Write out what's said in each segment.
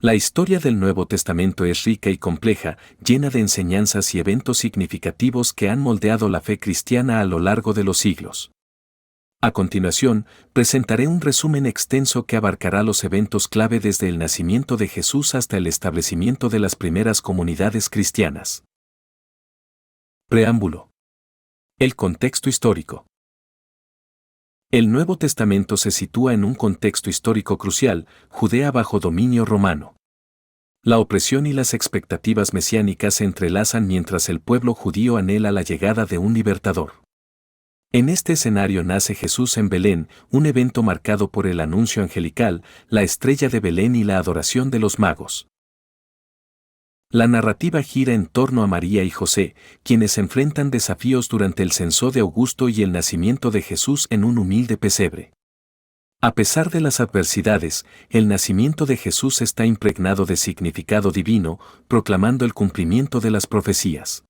La historia del Nuevo Testamento es rica y compleja, llena de enseñanzas y eventos significativos que han moldeado la fe cristiana a lo largo de los siglos. A continuación, presentaré un resumen extenso que abarcará los eventos clave desde el nacimiento de Jesús hasta el establecimiento de las primeras comunidades cristianas. Preámbulo. El contexto histórico. El Nuevo Testamento se sitúa en un contexto histórico crucial, Judea bajo dominio romano. La opresión y las expectativas mesiánicas se entrelazan mientras el pueblo judío anhela la llegada de un libertador. En este escenario nace Jesús en Belén, un evento marcado por el anuncio angelical, la estrella de Belén y la adoración de los magos. La narrativa gira en torno a María y José, quienes enfrentan desafíos durante el censo de Augusto y el nacimiento de Jesús en un humilde pesebre. A pesar de las adversidades, el nacimiento de Jesús está impregnado de significado divino, proclamando el cumplimiento de las profecías.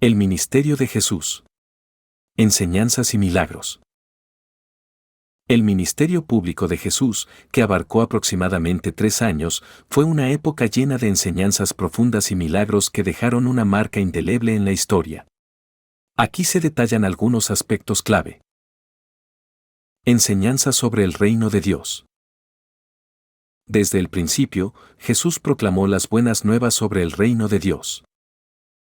El ministerio de Jesús. Enseñanzas y milagros. El ministerio público de Jesús, que abarcó aproximadamente 3 años, fue una época llena de enseñanzas profundas y milagros que dejaron una marca indeleble en la historia. Aquí se detallan algunos aspectos clave. Enseñanza sobre el reino de Dios. Desde el principio, Jesús proclamó las buenas nuevas sobre el reino de Dios.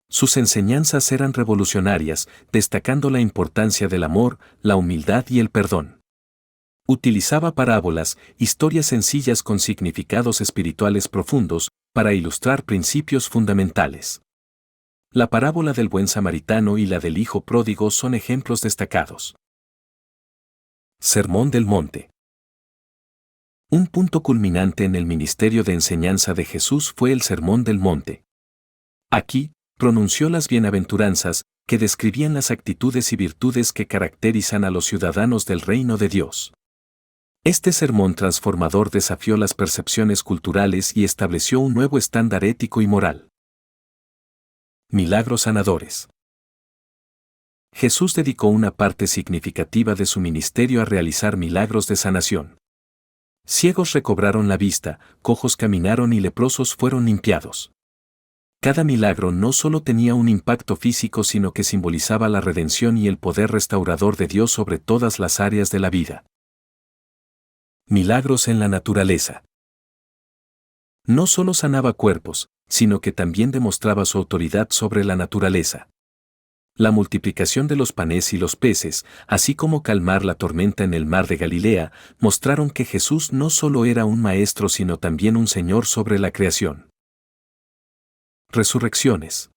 Sus enseñanzas eran revolucionarias, destacando la importancia del amor, la humildad y el perdón. Utilizaba parábolas, historias sencillas con significados espirituales profundos, para ilustrar principios fundamentales. La parábola del buen samaritano y la del hijo pródigo son ejemplos destacados. Sermón del Monte. Un punto culminante en el ministerio de enseñanza de Jesús fue el Sermón del Monte. Aquí, pronunció las bienaventuranzas, que describían las actitudes y virtudes que caracterizan a los ciudadanos del reino de Dios. Este sermón transformador desafió las percepciones culturales y estableció un nuevo estándar ético y moral. Milagros sanadores. Jesús dedicó una parte significativa de su ministerio a realizar milagros de sanación. Ciegos recobraron la vista, cojos caminaron y leprosos fueron limpiados. Cada milagro no solo tenía un impacto físico sino que simbolizaba la redención y el poder restaurador de Dios sobre todas las áreas de la vida. Milagros en la naturaleza. No solo sanaba cuerpos, sino que también demostraba su autoridad sobre la naturaleza. La multiplicación de los panes y los peces, así como calmar la tormenta en el mar de Galilea, mostraron que Jesús no solo era un maestro sino también un Señor sobre la creación. Resurrecciones.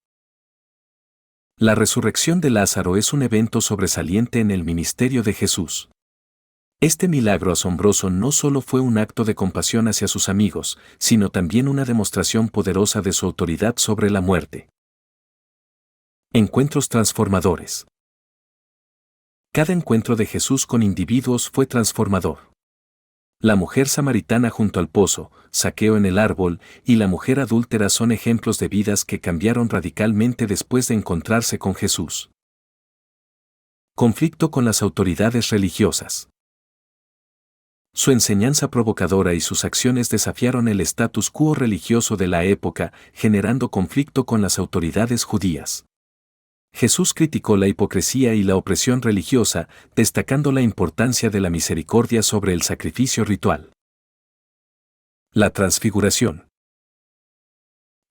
La resurrección de Lázaro es un evento sobresaliente en el ministerio de Jesús. Este milagro asombroso no solo fue un acto de compasión hacia sus amigos, sino también una demostración poderosa de su autoridad sobre la muerte. Encuentros transformadores. Cada encuentro de Jesús con individuos fue transformador. La mujer samaritana junto al pozo, Zaqueo en el árbol, y la mujer adúltera son ejemplos de vidas que cambiaron radicalmente después de encontrarse con Jesús. Conflicto con las autoridades religiosas. Su enseñanza provocadora y sus acciones desafiaron el status quo religioso de la época, generando conflicto con las autoridades judías. Jesús criticó la hipocresía y la opresión religiosa, destacando la importancia de la misericordia sobre el sacrificio ritual. La transfiguración.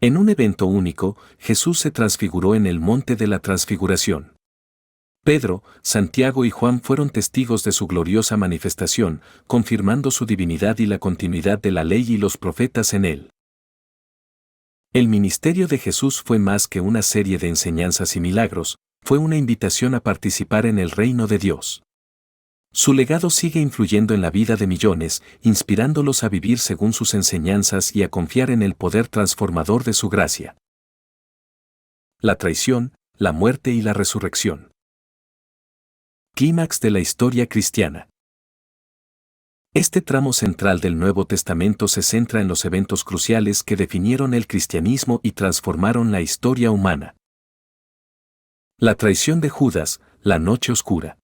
En un evento único, Jesús se transfiguró en el monte de la transfiguración. Pedro, Santiago y Juan fueron testigos de su gloriosa manifestación, confirmando su divinidad y la continuidad de la ley y los profetas en él. El ministerio de Jesús fue más que una serie de enseñanzas y milagros, fue una invitación a participar en el reino de Dios. Su legado sigue influyendo en la vida de millones, inspirándolos a vivir según sus enseñanzas y a confiar en el poder transformador de su gracia. La traición, la muerte y la resurrección. Clímax de la historia cristiana. Este tramo central del Nuevo Testamento se centra en los eventos cruciales que definieron el cristianismo y transformaron la historia humana. La traición de Judas, la noche oscura.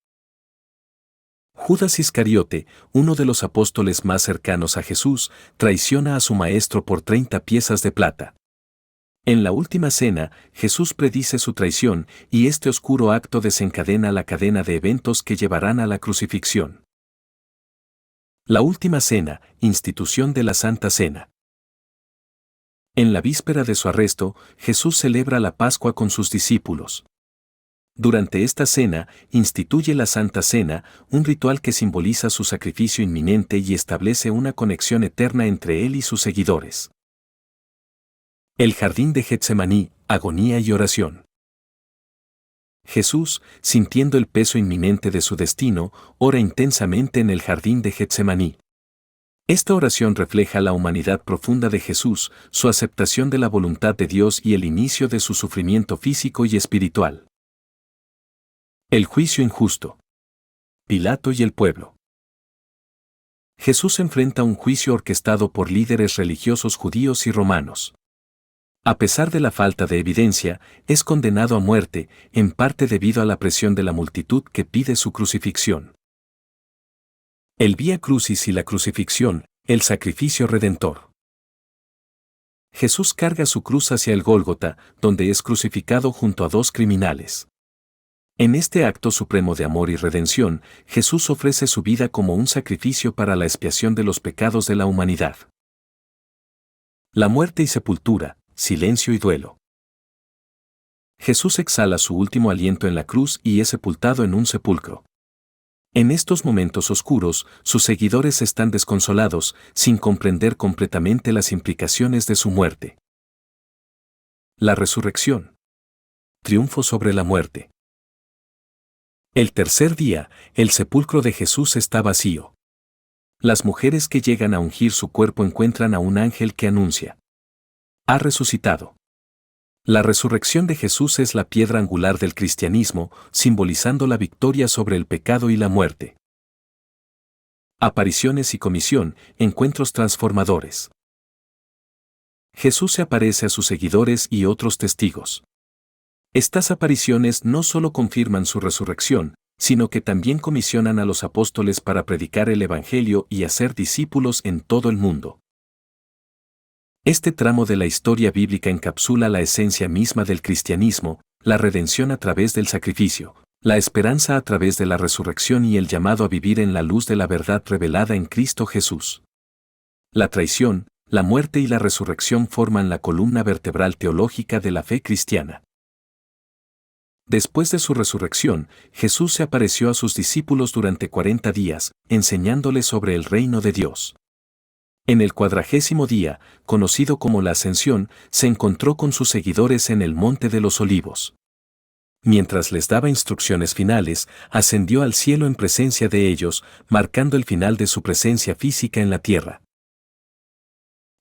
Judas Iscariote, uno de los apóstoles más cercanos a Jesús, traiciona a su maestro por 30 piezas de plata. En la última cena, Jesús predice su traición y este oscuro acto desencadena la cadena de eventos que llevarán a la crucifixión. La última cena, institución de la Santa Cena. En la víspera de su arresto, Jesús celebra la Pascua con sus discípulos. Durante esta cena, instituye la Santa Cena, un ritual que simboliza su sacrificio inminente y establece una conexión eterna entre él y sus seguidores. El jardín de Getsemaní, agonía y oración. Jesús, sintiendo el peso inminente de su destino, ora intensamente en el jardín de Getsemaní. Esta oración refleja la humanidad profunda de Jesús, su aceptación de la voluntad de Dios y el inicio de su sufrimiento físico y espiritual. El juicio injusto. Pilato y el pueblo. Jesús enfrenta un juicio orquestado por líderes religiosos judíos y romanos. A pesar de la falta de evidencia, es condenado a muerte, en parte debido a la presión de la multitud que pide su crucifixión. El Vía Crucis y la crucifixión, el sacrificio redentor. Jesús carga su cruz hacia el Gólgota, donde es crucificado junto a 2 criminales. En este acto supremo de amor y redención, Jesús ofrece su vida como un sacrificio para la expiación de los pecados de la humanidad. La muerte y sepultura, silencio y duelo. Jesús exhala su último aliento en la cruz y es sepultado en un sepulcro. En estos momentos oscuros, sus seguidores están desconsolados, sin comprender completamente las implicaciones de su muerte. La resurrección. Triunfo sobre la muerte. El tercer día, el sepulcro de Jesús está vacío. Las mujeres que llegan a ungir su cuerpo encuentran a un ángel que anuncia: ha resucitado. La resurrección de Jesús es la piedra angular del cristianismo, simbolizando la victoria sobre el pecado y la muerte. Apariciones y comisión, encuentros transformadores. Jesús se aparece a sus seguidores y otros testigos. Estas apariciones no solo confirman su resurrección, sino que también comisionan a los apóstoles para predicar el Evangelio y hacer discípulos en todo el mundo. Este tramo de la historia bíblica encapsula la esencia misma del cristianismo, la redención a través del sacrificio, la esperanza a través de la resurrección y el llamado a vivir en la luz de la verdad revelada en Cristo Jesús. La traición, la muerte y la resurrección forman la columna vertebral teológica de la fe cristiana. Después de su resurrección, Jesús se apareció a sus discípulos durante 40 días, enseñándoles sobre el reino de Dios. En el 40º día, conocido como la Ascensión, se encontró con sus seguidores en el Monte de los Olivos. Mientras les daba instrucciones finales, ascendió al cielo en presencia de ellos, marcando el final de su presencia física en la tierra.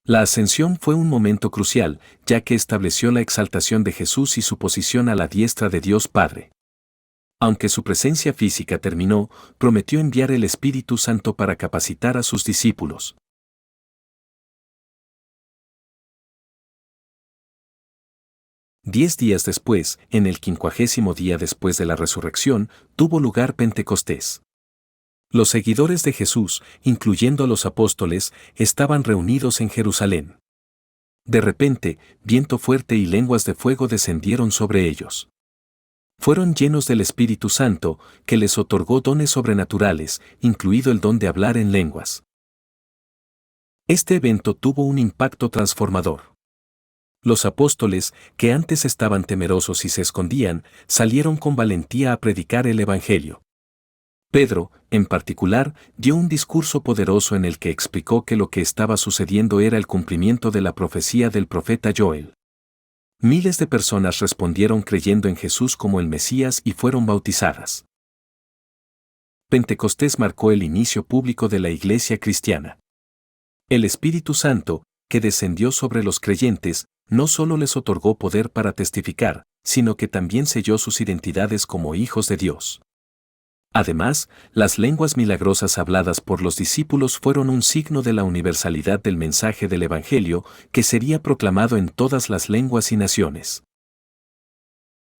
La ascensión fue un momento crucial, ya que estableció la exaltación de Jesús y su posición a la diestra de Dios Padre. Aunque su presencia física terminó, prometió enviar el Espíritu Santo para capacitar a sus discípulos. 10 días después, en el 50º día después de la resurrección, tuvo lugar Pentecostés. Los seguidores de Jesús, incluyendo a los apóstoles, estaban reunidos en Jerusalén. De repente, viento fuerte y lenguas de fuego descendieron sobre ellos. Fueron llenos del Espíritu Santo, que les otorgó dones sobrenaturales, incluido el don de hablar en lenguas. Este evento tuvo un impacto transformador. Los apóstoles, que antes estaban temerosos y se escondían, salieron con valentía a predicar el Evangelio. Pedro, en particular, dio un discurso poderoso en el que explicó que lo que estaba sucediendo era el cumplimiento de la profecía del profeta Joel. Miles de personas respondieron creyendo en Jesús como el Mesías y fueron bautizadas. Pentecostés marcó el inicio público de la Iglesia cristiana. El Espíritu Santo, que descendió sobre los creyentes, no solo les otorgó poder para testificar, sino que también selló sus identidades como hijos de Dios. Además, las lenguas milagrosas habladas por los discípulos fueron un signo de la universalidad del mensaje del Evangelio, que sería proclamado en todas las lenguas y naciones.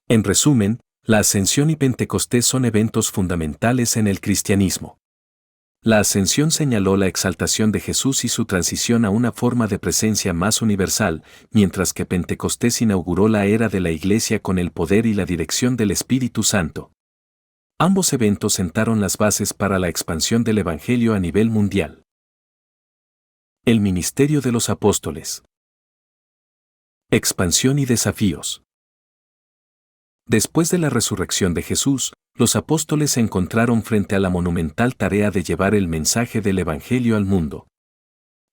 En resumen, la Ascensión y Pentecostés son eventos fundamentales en el cristianismo. La ascensión señaló la exaltación de Jesús y su transición a una forma de presencia más universal, mientras que Pentecostés inauguró la era de la Iglesia con el poder y la dirección del Espíritu Santo. Ambos eventos sentaron las bases para la expansión del Evangelio a nivel mundial. El ministerio de los apóstoles. Expansión y desafíos. Después de la resurrección de Jesús, los apóstoles se encontraron frente a la monumental tarea de llevar el mensaje del Evangelio al mundo.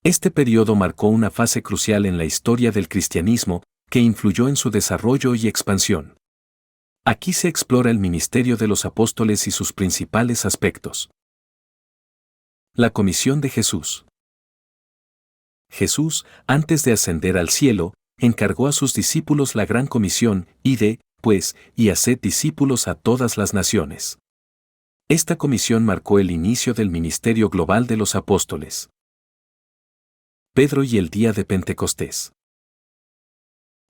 Este periodo marcó una fase crucial en la historia del cristianismo, que influyó en su desarrollo y expansión. Aquí se explora el ministerio de los apóstoles y sus principales aspectos. La comisión de Jesús. Jesús, antes de ascender al cielo, encargó a sus discípulos la gran comisión, id, pues, y haced discípulos a todas las naciones. Esta comisión marcó el inicio del ministerio global de los apóstoles. Pedro y el día de Pentecostés.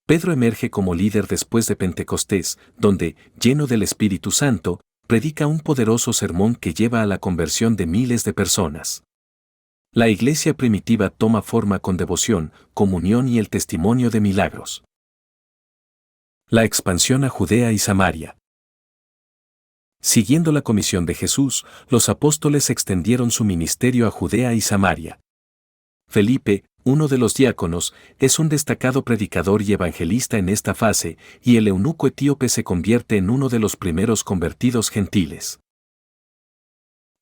Pedro emerge como líder después de Pentecostés, donde, lleno del Espíritu Santo, predica un poderoso sermón que lleva a la conversión de miles de personas. La iglesia primitiva toma forma con devoción, comunión y el testimonio de milagros. La expansión a Judea y Samaria. Siguiendo la comisión de Jesús, los apóstoles extendieron su ministerio a Judea y Samaria. Felipe, uno de los diáconos, es un destacado predicador y evangelista en esta fase, y el eunuco etíope se convierte en uno de los primeros convertidos gentiles.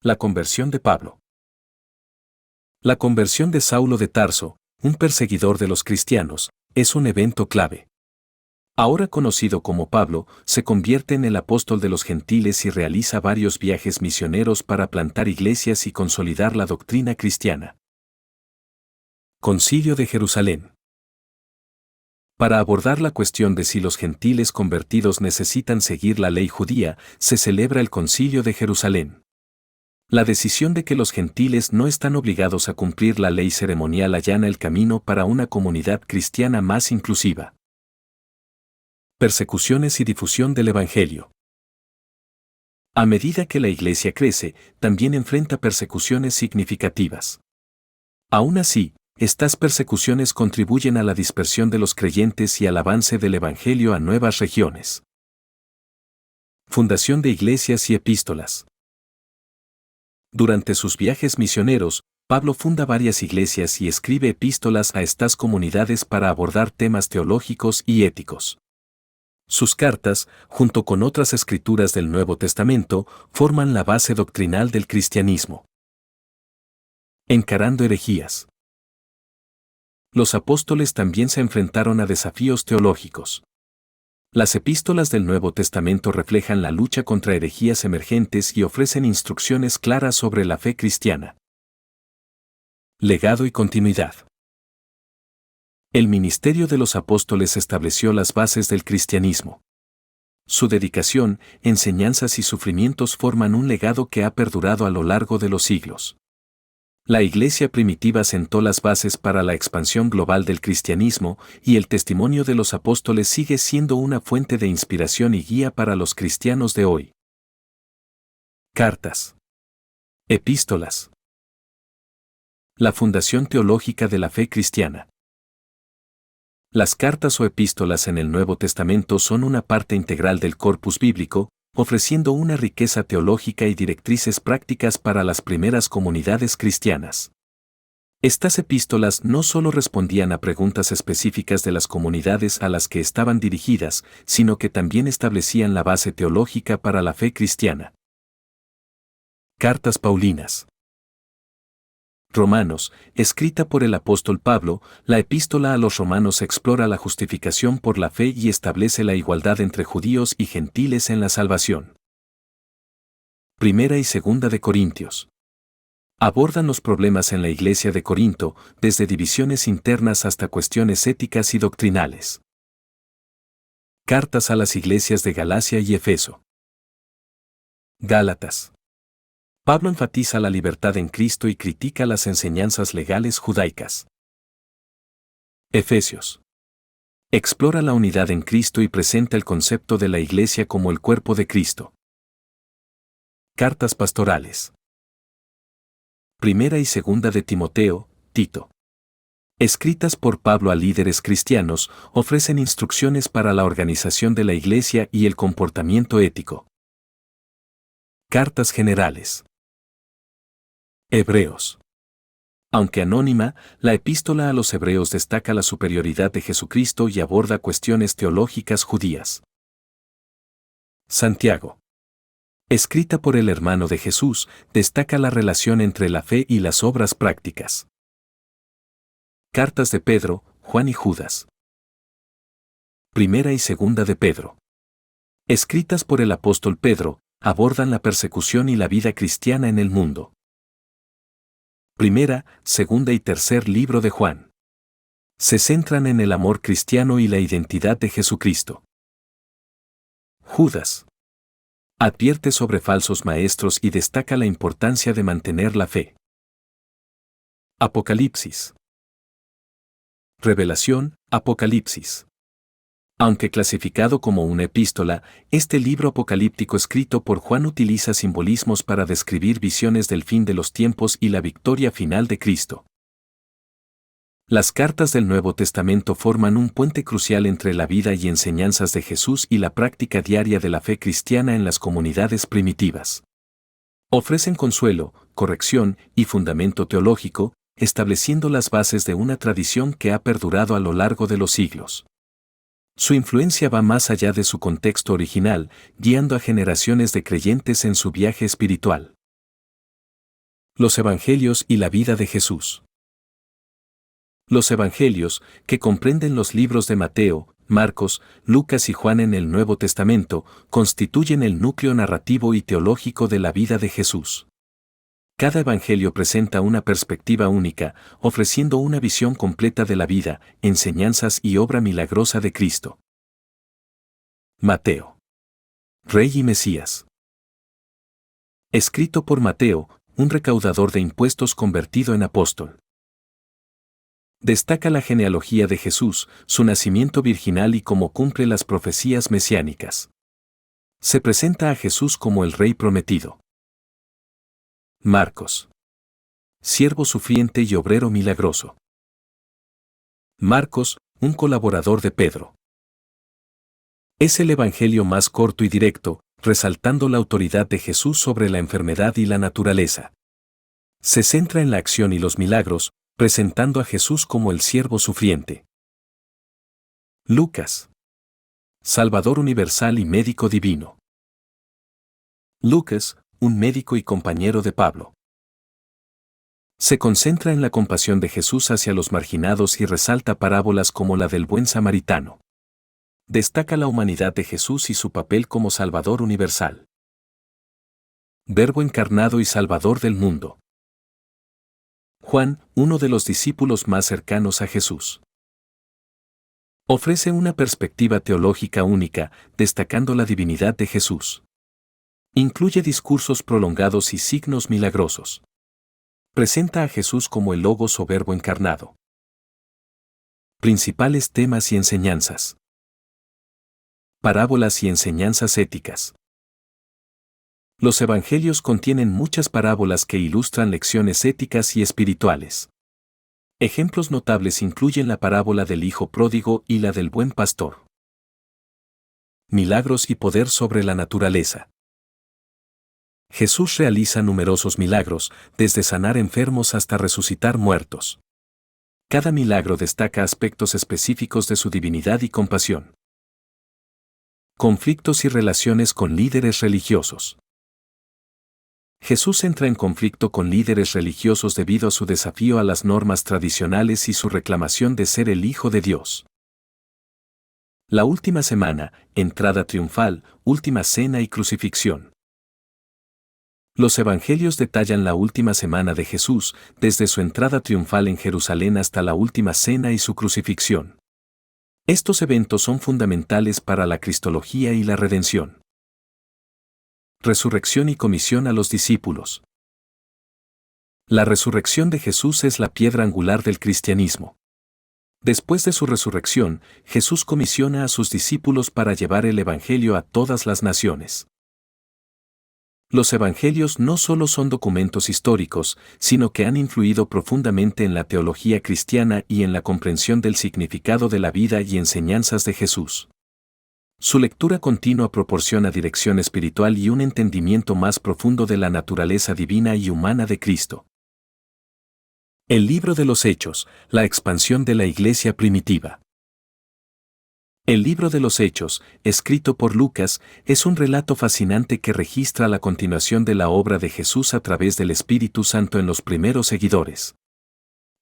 La conversión de Pablo. La conversión de Saulo de Tarso, un perseguidor de los cristianos, es un evento clave. Ahora conocido como Pablo, se convierte en el apóstol de los gentiles y realiza varios viajes misioneros para plantar iglesias y consolidar la doctrina cristiana. Concilio de Jerusalén. Para abordar la cuestión de si los gentiles convertidos necesitan seguir la ley judía, se celebra el Concilio de Jerusalén. La decisión de que los gentiles no están obligados a cumplir la ley ceremonial allana el camino para una comunidad cristiana más inclusiva. Persecuciones y difusión del Evangelio. A medida que la Iglesia crece, también enfrenta persecuciones significativas. Aún así, estas persecuciones contribuyen a la dispersión de los creyentes y al avance del Evangelio a nuevas regiones. Fundación de iglesias y epístolas. Durante sus viajes misioneros, Pablo funda varias iglesias y escribe epístolas a estas comunidades para abordar temas teológicos y éticos. Sus cartas, junto con otras escrituras del Nuevo Testamento, forman la base doctrinal del cristianismo. Encarando herejías. Los apóstoles también se enfrentaron a desafíos teológicos. Las epístolas del Nuevo Testamento reflejan la lucha contra herejías emergentes y ofrecen instrucciones claras sobre la fe cristiana. Legado y continuidad. El ministerio de los apóstoles estableció las bases del cristianismo. Su dedicación, enseñanzas y sufrimientos forman un legado que ha perdurado a lo largo de los siglos. La iglesia primitiva sentó las bases para la expansión global del cristianismo, y el testimonio de los apóstoles sigue siendo una fuente de inspiración y guía para los cristianos de hoy. Cartas. Epístolas. La fundación teológica de la fe cristiana. Las cartas o epístolas en el Nuevo Testamento son una parte integral del corpus bíblico, ofreciendo una riqueza teológica y directrices prácticas para las primeras comunidades cristianas. Estas epístolas no solo respondían a preguntas específicas de las comunidades a las que estaban dirigidas, sino que también establecían la base teológica para la fe cristiana. Cartas Paulinas. Romanos, escrita por el apóstol Pablo, la epístola a los romanos explora la justificación por la fe y establece la igualdad entre judíos y gentiles en la salvación. Primera y Segunda de Corintios. Abordan los problemas en la iglesia de Corinto, desde divisiones internas hasta cuestiones éticas y doctrinales. Cartas a las iglesias de Galacia y Efeso. Gálatas. Pablo enfatiza la libertad en Cristo y critica las enseñanzas legales judaicas. Efesios. Explora la unidad en Cristo y presenta el concepto de la Iglesia como el cuerpo de Cristo. Cartas pastorales. Primera y Segunda de Timoteo, Tito. Escritas por Pablo a líderes cristianos, ofrecen instrucciones para la organización de la Iglesia y el comportamiento ético. Cartas generales. Hebreos. Aunque anónima, la epístola a los Hebreos destaca la superioridad de Jesucristo y aborda cuestiones teológicas judías. Santiago. Escrita por el hermano de Jesús, destaca la relación entre la fe y las obras prácticas. Cartas de Pedro, Juan y Judas. Primera y Segunda de Pedro. Escritas por el apóstol Pedro, abordan la persecución y la vida cristiana en el mundo. Primera, Segunda y Tercer libro de Juan. Se centran en el amor cristiano y la identidad de Jesucristo. Judas. Advierte sobre falsos maestros y destaca la importancia de mantener la fe. Apocalipsis. Revelación, Apocalipsis. Aunque clasificado como una epístola, este libro apocalíptico escrito por Juan utiliza simbolismos para describir visiones del fin de los tiempos y la victoria final de Cristo. Las cartas del Nuevo Testamento forman un puente crucial entre la vida y enseñanzas de Jesús y la práctica diaria de la fe cristiana en las comunidades primitivas. Ofrecen consuelo, corrección y fundamento teológico, estableciendo las bases de una tradición que ha perdurado a lo largo de los siglos. Su influencia va más allá de su contexto original, guiando a generaciones de creyentes en su viaje espiritual. Los Evangelios y la vida de Jesús. Los Evangelios, que comprenden los libros de Mateo, Marcos, Lucas y Juan en el Nuevo Testamento, constituyen el núcleo narrativo y teológico de la vida de Jesús. Cada evangelio presenta una perspectiva única, ofreciendo una visión completa de la vida, enseñanzas y obra milagrosa de Cristo. Mateo. Rey y Mesías. Escrito por Mateo, un recaudador de impuestos convertido en apóstol. Destaca la genealogía de Jesús, su nacimiento virginal y cómo cumple las profecías mesiánicas. Se presenta a Jesús como el Rey prometido. Marcos. Siervo sufriente y obrero milagroso. Marcos, un colaborador de Pedro. Es el evangelio más corto y directo, resaltando la autoridad de Jesús sobre la enfermedad y la naturaleza. Se centra en la acción y los milagros, presentando a Jesús como el siervo sufriente. Lucas. Salvador universal y médico divino. Lucas, un médico y compañero de Pablo. Se concentra en la compasión de Jesús hacia los marginados y resalta parábolas como la del buen samaritano. Destaca la humanidad de Jesús y su papel como Salvador universal. Verbo encarnado y Salvador del mundo. Juan, uno de los discípulos más cercanos a Jesús. Ofrece una perspectiva teológica única, destacando la divinidad de Jesús. Incluye discursos prolongados y signos milagrosos. Presenta a Jesús como el Logos o Verbo encarnado. Principales temas y enseñanzas. Parábolas y enseñanzas éticas. Los evangelios contienen muchas parábolas que ilustran lecciones éticas y espirituales. Ejemplos notables incluyen la parábola del Hijo Pródigo y la del Buen Pastor. Milagros y poder sobre la naturaleza. Jesús realiza numerosos milagros, desde sanar enfermos hasta resucitar muertos. Cada milagro destaca aspectos específicos de su divinidad y compasión. Conflictos y relaciones con líderes religiosos. Jesús entra en conflicto con líderes religiosos debido a su desafío a las normas tradicionales y su reclamación de ser el Hijo de Dios. La última semana, entrada triunfal, última cena y crucifixión. Los evangelios detallan la última semana de Jesús, desde su entrada triunfal en Jerusalén hasta la última cena y su crucifixión. Estos eventos son fundamentales para la cristología y la redención. Resurrección y comisión a los discípulos. La resurrección de Jesús es la piedra angular del cristianismo. Después de su resurrección, Jesús comisiona a sus discípulos para llevar el evangelio a todas las naciones. Los evangelios no solo son documentos históricos, sino que han influido profundamente en la teología cristiana y en la comprensión del significado de la vida y enseñanzas de Jesús. Su lectura continua proporciona dirección espiritual y un entendimiento más profundo de la naturaleza divina y humana de Cristo. El libro de los Hechos, la expansión de la Iglesia primitiva. El libro de los Hechos, escrito por Lucas, es un relato fascinante que registra la continuación de la obra de Jesús a través del Espíritu Santo en los primeros seguidores.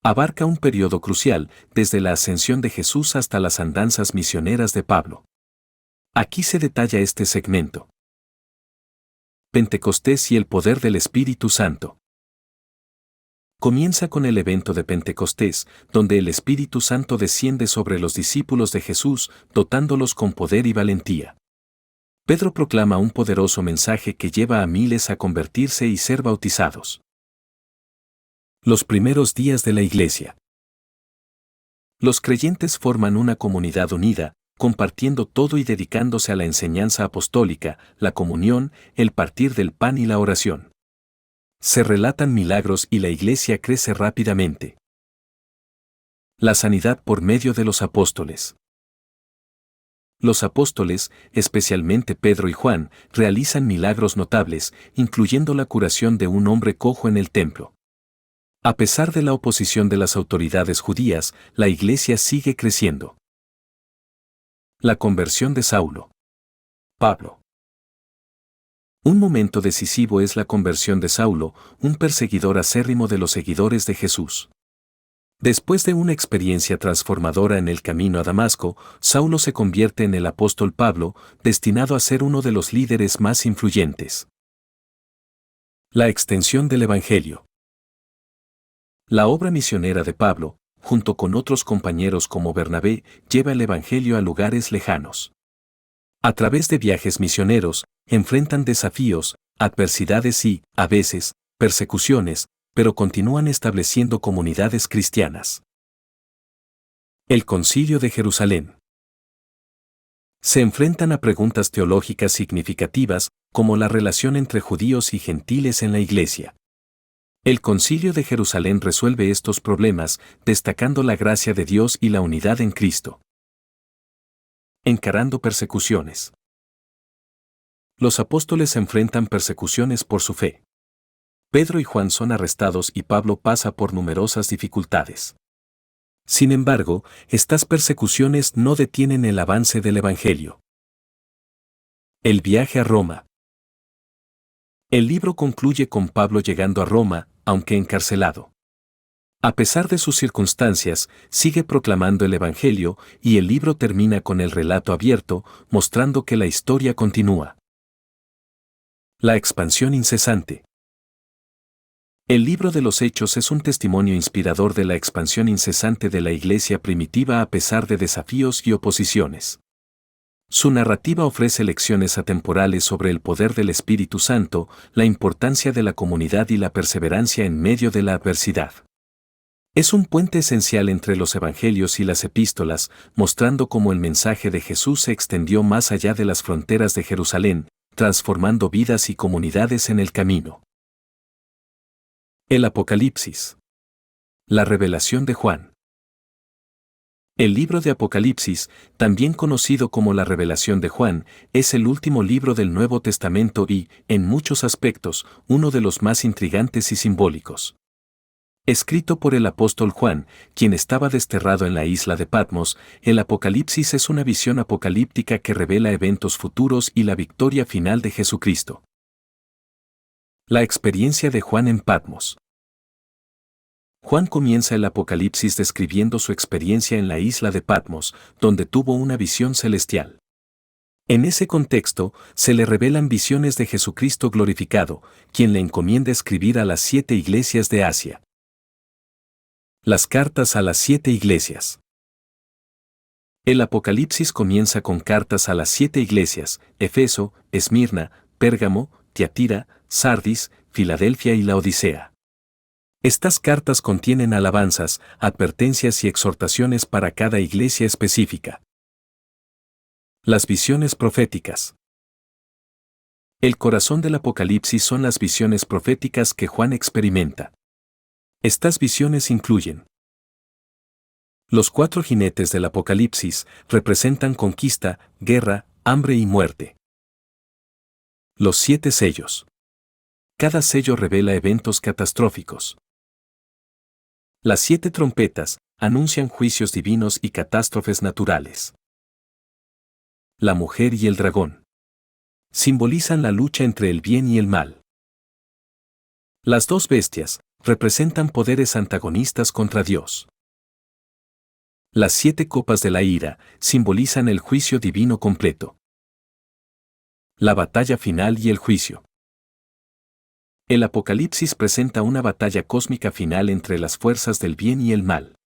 Abarca un periodo crucial, desde la ascensión de Jesús hasta las andanzas misioneras de Pablo. Aquí se detalla este segmento. Pentecostés y el poder del Espíritu Santo. Comienza con el evento de Pentecostés, donde el Espíritu Santo desciende sobre los discípulos de Jesús, dotándolos con poder y valentía. Pedro proclama un poderoso mensaje que lleva a miles a convertirse y ser bautizados. Los primeros días de la Iglesia. Los creyentes forman una comunidad unida, compartiendo todo y dedicándose a la enseñanza apostólica, la comunión, el partir del pan y la oración. Se relatan milagros y la iglesia crece rápidamente. La sanidad por medio de los apóstoles. Los apóstoles, especialmente Pedro y Juan, realizan milagros notables, incluyendo la curación de un hombre cojo en el templo. A pesar de la oposición de las autoridades judías, la iglesia sigue creciendo. La conversión de Saulo. Pablo. Un momento decisivo es la conversión de Saulo, un perseguidor acérrimo de los seguidores de Jesús. Después de una experiencia transformadora en el camino a Damasco, Saulo se convierte en el apóstol Pablo, destinado a ser uno de los líderes más influyentes. La extensión del Evangelio. La obra misionera de Pablo, junto con otros compañeros como Bernabé, lleva el Evangelio a lugares lejanos. A través de viajes misioneros, enfrentan desafíos, adversidades y, a veces, persecuciones, pero continúan estableciendo comunidades cristianas. El Concilio de Jerusalén. Se enfrentan a preguntas teológicas significativas, como la relación entre judíos y gentiles en la Iglesia. El Concilio de Jerusalén resuelve estos problemas, destacando la gracia de Dios y la unidad en Cristo. Encarando persecuciones. Los apóstoles enfrentan persecuciones por su fe. Pedro y Juan son arrestados y Pablo pasa por numerosas dificultades. Sin embargo, estas persecuciones no detienen el avance del Evangelio. El viaje a Roma. El libro concluye con Pablo llegando a Roma, aunque encarcelado. A pesar de sus circunstancias, sigue proclamando el Evangelio y el libro termina con el relato abierto, mostrando que la historia continúa. La expansión incesante. El libro de los Hechos es un testimonio inspirador de la expansión incesante de la iglesia primitiva a pesar de desafíos y oposiciones. Su narrativa ofrece lecciones atemporales sobre el poder del Espíritu Santo, la importancia de la comunidad y la perseverancia en medio de la adversidad. Es un puente esencial entre los evangelios y las epístolas, mostrando cómo el mensaje de Jesús se extendió más allá de las fronteras de Jerusalén, transformando vidas y comunidades en el camino. El Apocalipsis. La revelación de Juan. El libro de Apocalipsis, también conocido como la revelación de Juan, es el último libro del Nuevo Testamento y, en muchos aspectos, uno de los más intrigantes y simbólicos. Escrito por el apóstol Juan, quien estaba desterrado en la isla de Patmos, el Apocalipsis es una visión apocalíptica que revela eventos futuros y la victoria final de Jesucristo. La experiencia de Juan en Patmos. Juan comienza el Apocalipsis describiendo su experiencia en la isla de Patmos, donde tuvo una visión celestial. En ese contexto, se le revelan visiones de Jesucristo glorificado, quien le encomienda escribir a las 7 iglesias de Asia. Las cartas a las 7 iglesias. El Apocalipsis comienza con cartas a las 7 iglesias: Efeso, Esmirna, Pérgamo, Tiatira, Sardis, Filadelfia y Laodicea. Estas cartas contienen alabanzas, advertencias y exhortaciones para cada iglesia específica. Las visiones proféticas. El corazón del Apocalipsis son las visiones proféticas que Juan experimenta. Estas visiones incluyen: los 4 jinetes del Apocalipsis representan conquista, guerra, hambre y muerte. Los 7 sellos. Cada sello revela eventos catastróficos. Las 7 trompetas anuncian juicios divinos y catástrofes naturales. La mujer y el dragón simbolizan la lucha entre el bien y el mal. Las 2 bestias representan poderes antagonistas contra Dios. Las 7 copas de la ira simbolizan el juicio divino completo. La batalla final y el juicio. El Apocalipsis presenta una batalla cósmica final entre las fuerzas del bien y el mal.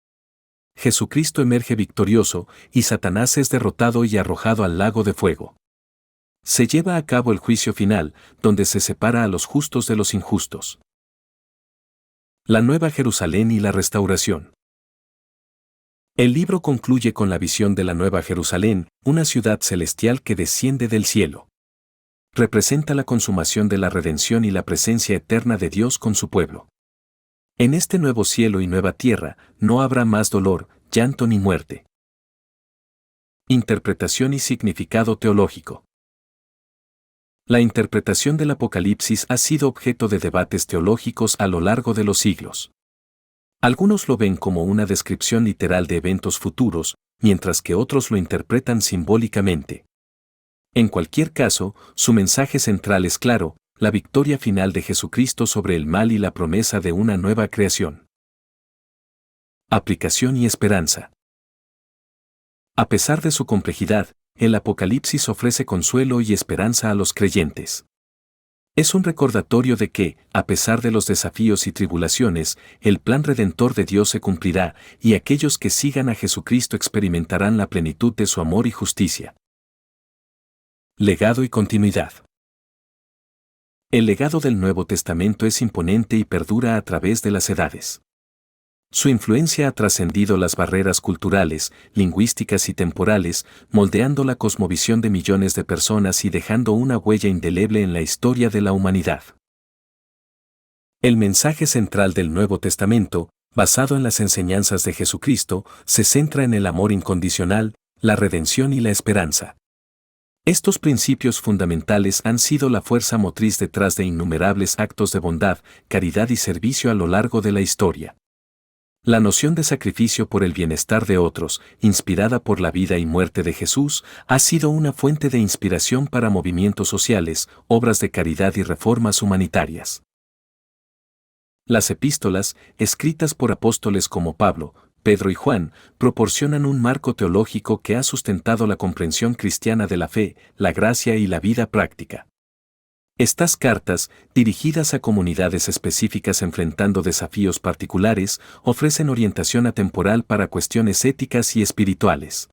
Jesucristo emerge victorioso y Satanás es derrotado y arrojado al lago de fuego. Se lleva a cabo el juicio final, donde se separa a los justos de los injustos. La Nueva Jerusalén y la restauración. El libro concluye con la visión de la Nueva Jerusalén, una ciudad celestial que desciende del cielo. Representa la consumación de la redención y la presencia eterna de Dios con su pueblo. En este nuevo cielo y nueva tierra no habrá más dolor, llanto ni muerte. Interpretación y significado teológico. La interpretación del Apocalipsis ha sido objeto de debates teológicos a lo largo de los siglos. Algunos lo ven como una descripción literal de eventos futuros, mientras que otros lo interpretan simbólicamente. En cualquier caso, su mensaje central es claro: la victoria final de Jesucristo sobre el mal y la promesa de una nueva creación. Aplicación y esperanza. A pesar de su complejidad, el Apocalipsis ofrece consuelo y esperanza a los creyentes. Es un recordatorio de que, a pesar de los desafíos y tribulaciones, el plan redentor de Dios se cumplirá, y aquellos que sigan a Jesucristo experimentarán la plenitud de su amor y justicia. Legado y continuidad. El legado del Nuevo Testamento es imponente y perdura a través de las edades. Su influencia ha trascendido las barreras culturales, lingüísticas y temporales, moldeando la cosmovisión de millones de personas y dejando una huella indeleble en la historia de la humanidad. El mensaje central del Nuevo Testamento, basado en las enseñanzas de Jesucristo, se centra en el amor incondicional, la redención y la esperanza. Estos principios fundamentales han sido la fuerza motriz detrás de innumerables actos de bondad, caridad y servicio a lo largo de la historia. La noción de sacrificio por el bienestar de otros, inspirada por la vida y muerte de Jesús, ha sido una fuente de inspiración para movimientos sociales, obras de caridad y reformas humanitarias. Las epístolas, escritas por apóstoles como Pablo, Pedro y Juan, proporcionan un marco teológico que ha sustentado la comprensión cristiana de la fe, la gracia y la vida práctica. Estas cartas, dirigidas a comunidades específicas enfrentando desafíos particulares, ofrecen orientación atemporal para cuestiones éticas y espirituales.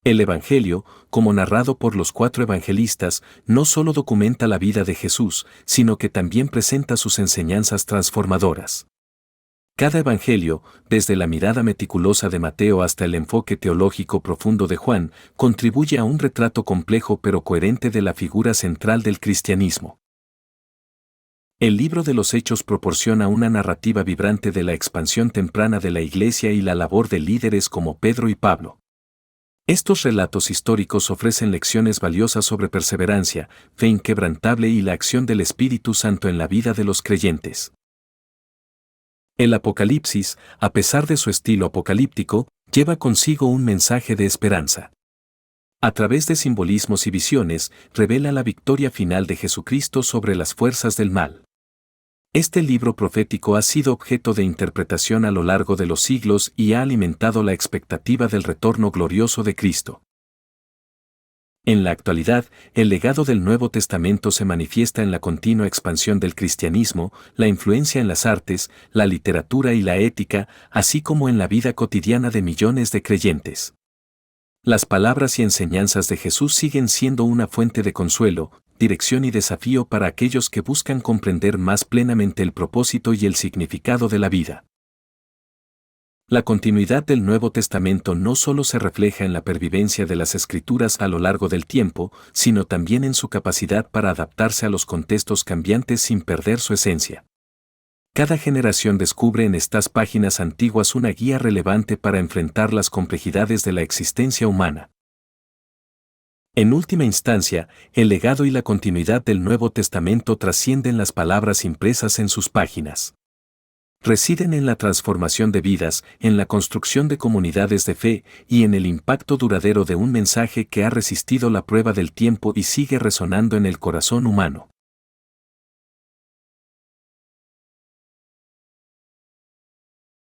El Evangelio, como narrado por los 4 evangelistas, no solo documenta la vida de Jesús, sino que también presenta sus enseñanzas transformadoras. Cada evangelio, desde la mirada meticulosa de Mateo hasta el enfoque teológico profundo de Juan, contribuye a un retrato complejo pero coherente de la figura central del cristianismo. El libro de los Hechos proporciona una narrativa vibrante de la expansión temprana de la Iglesia y la labor de líderes como Pedro y Pablo. Estos relatos históricos ofrecen lecciones valiosas sobre perseverancia, fe inquebrantable y la acción del Espíritu Santo en la vida de los creyentes. El Apocalipsis, a pesar de su estilo apocalíptico, lleva consigo un mensaje de esperanza. A través de simbolismos y visiones, revela la victoria final de Jesucristo sobre las fuerzas del mal. Este libro profético ha sido objeto de interpretación a lo largo de los siglos y ha alimentado la expectativa del retorno glorioso de Cristo. En la actualidad, el legado del Nuevo Testamento se manifiesta en la continua expansión del cristianismo, la influencia en las artes, la literatura y la ética, así como en la vida cotidiana de millones de creyentes. Las palabras y enseñanzas de Jesús siguen siendo una fuente de consuelo, dirección y desafío para aquellos que buscan comprender más plenamente el propósito y el significado de la vida. La continuidad del Nuevo Testamento no solo se refleja en la pervivencia de las Escrituras a lo largo del tiempo, sino también en su capacidad para adaptarse a los contextos cambiantes sin perder su esencia. Cada generación descubre en estas páginas antiguas una guía relevante para enfrentar las complejidades de la existencia humana. En última instancia, el legado y la continuidad del Nuevo Testamento trascienden las palabras impresas en sus páginas. Residen en la transformación de vidas, en la construcción de comunidades de fe y en el impacto duradero de un mensaje que ha resistido la prueba del tiempo y sigue resonando en el corazón humano.